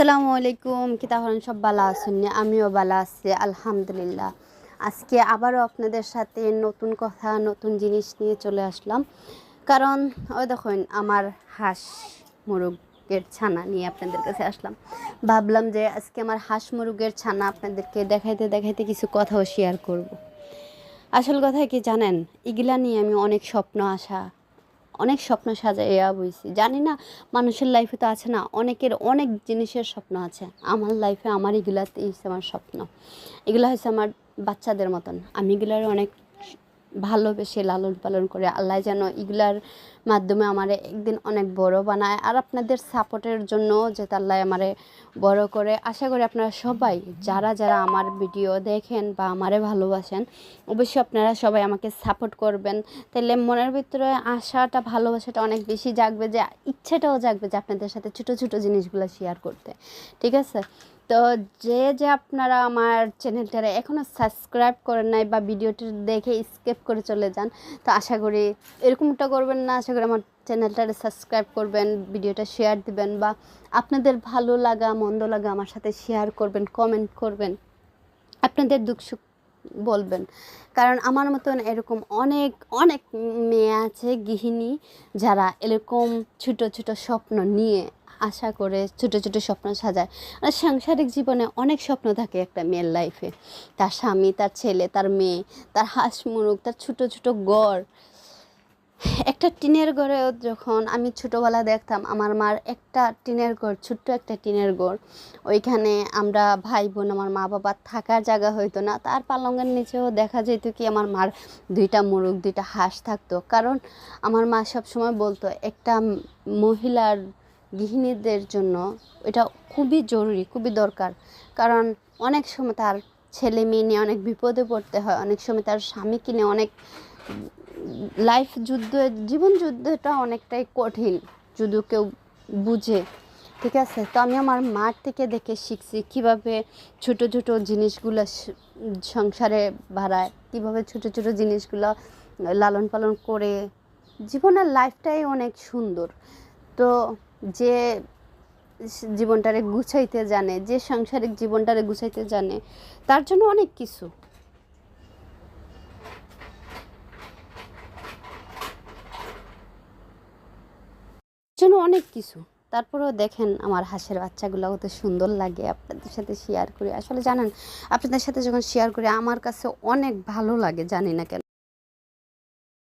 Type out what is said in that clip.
আসসালামু আলাইকুম। কি তাহলে সব ভালো আছেন? আমিও ভালো আছি আলহামদুলিল্লাহ। আজকে আবারও আপনাদের সাথে নতুন কথা নতুন জিনিস নিয়ে চলে আসলাম। কারণ ওই দেখুন আমার হাঁস মুরগের ছানা নিয়ে আপনাদের কাছে আসলাম। ভাবলাম যে আজকে আমার হাঁস মুরগের ছানা আপনাদেরকে দেখাইতে দেখাইতে কিছু কথাও শেয়ার করব। আসল কথা কি জানেন, এগুলা নিয়ে আমি অনেক স্বপ্ন সাজাইয়া বইছি। জানি না মানুষের লাইফে তো আছে না, অনেকের অনেক জিনিসের স্বপ্ন আছে। আমার লাইফে আমার এগুলাতেই হচ্ছে আমার স্বপ্ন। এগুলো হচ্ছে আমার বাচ্চাদের মতন। আমি এগুলার অনেক ভালোবেসে লালন পালন করে আল্লাহ যেন এগুলার মাধ্যমে আমারে একদিন অনেক বড় বানায়। আর আপনাদের সাপোর্টের জন্য যে আল্লাহ আমারে বড় করে, আশা করি আপনারা সবাই যারা যারা আমার ভিডিও দেখেন বা আমারে ভালোবাসেন অবশ্যই আপনারা সবাই আমাকে সাপোর্ট করবেন। তাহলে মনের ভিতরে আশাটা ভালোবাসাটা অনেক বেশি জাগবে, যে ইচ্ছেটাও জাগবে যে আপনাদের সাথে ছোটো ছোটো জিনিসগুলো শেয়ার করতে। ঠিক আছে? তো যে আপনারা আমার চ্যানেলটারে এখনও সাবস্ক্রাইব করেন নাই বা ভিডিওটি দেখে স্কিপ করে চলে যান, তো আশা করি এরকমটা করবেন না। আশা করি আমার চ্যানেলটারে সাবস্ক্রাইব করবেন, ভিডিওটা শেয়ার দিবেন বা আপনাদের ভালো লাগা মন্দ লাগা আমার সাথে শেয়ার করবেন, কমেন্ট করবেন, আপনাদের দুঃখ সুখ বলবেন। কারণ আমার মতন এরকম অনেক অনেক মেয়ে আছে গৃহিণী, যারা এরকম ছোটো ছোটো স্বপ্ন নিয়ে আশা করে ছোটো ছোটো স্বপ্ন সাজায়। আর সাংসারিক জীবনে অনেক স্বপ্ন থাকে একটা মেয়ের লাইফে, তার স্বামী, তার ছেলে, তার মেয়ে, তার হাঁস মুরগ, তার ছোটো ছোটো ঘর। একটা টিনের ঘরেও যখন আমি ছোটোবেলা দেখতাম আমার মার একটা টিনের ঘর, ছোট্ট একটা টিনের ঘর, ওইখানে আমরা ভাই বোন আমার মা বাবার থাকার জায়গা হইতো না, তার পালঙ্গের নিচেও দেখা যেত কি আমার মার দুইটা মুরগ দুইটা হাঁস থাকতো। কারণ আমার মা সবসময় বলতো একটা মহিলার গৃহিণীদের জন্য এটা খুবই জরুরি, খুবই দরকার। কারণ অনেক সময় তার ছেলে মেয়ে নিয়ে অনেক বিপদে পড়তে হয়, অনেক সময় তার স্বামীকে নিয়ে অনেক লাইফ যুদ্ধ, জীবন যুদ্ধটা অনেকটাই কঠিন যদি কেউ বুঝে। ঠিক আছে? তো আমি আমার মার থেকে দেখে শিখছি কীভাবে ছোটো ছোটো জিনিসগুলো সংসারে বাড়ায়, কীভাবে ছোটো ছোটো জিনিসগুলো লালন পালন করে জীবনের লাইফটাই অনেক সুন্দর। তো যে জীবনটারে গুছাইতে জানে, যে সাংসারিক জীবনটারে গুছাইতে জানে, তার জন্য অনেক কিছু অনেক কিছু। তারপরেও দেখেন আমার হাঁসের বাচ্চাগুলো কত সুন্দর লাগে, আপনাদের সাথে শেয়ার করি। আসলে জানেন, আপনাদের সাথে যখন শেয়ার করি আমার কাছে অনেক ভালো লাগে, জানি না কেন।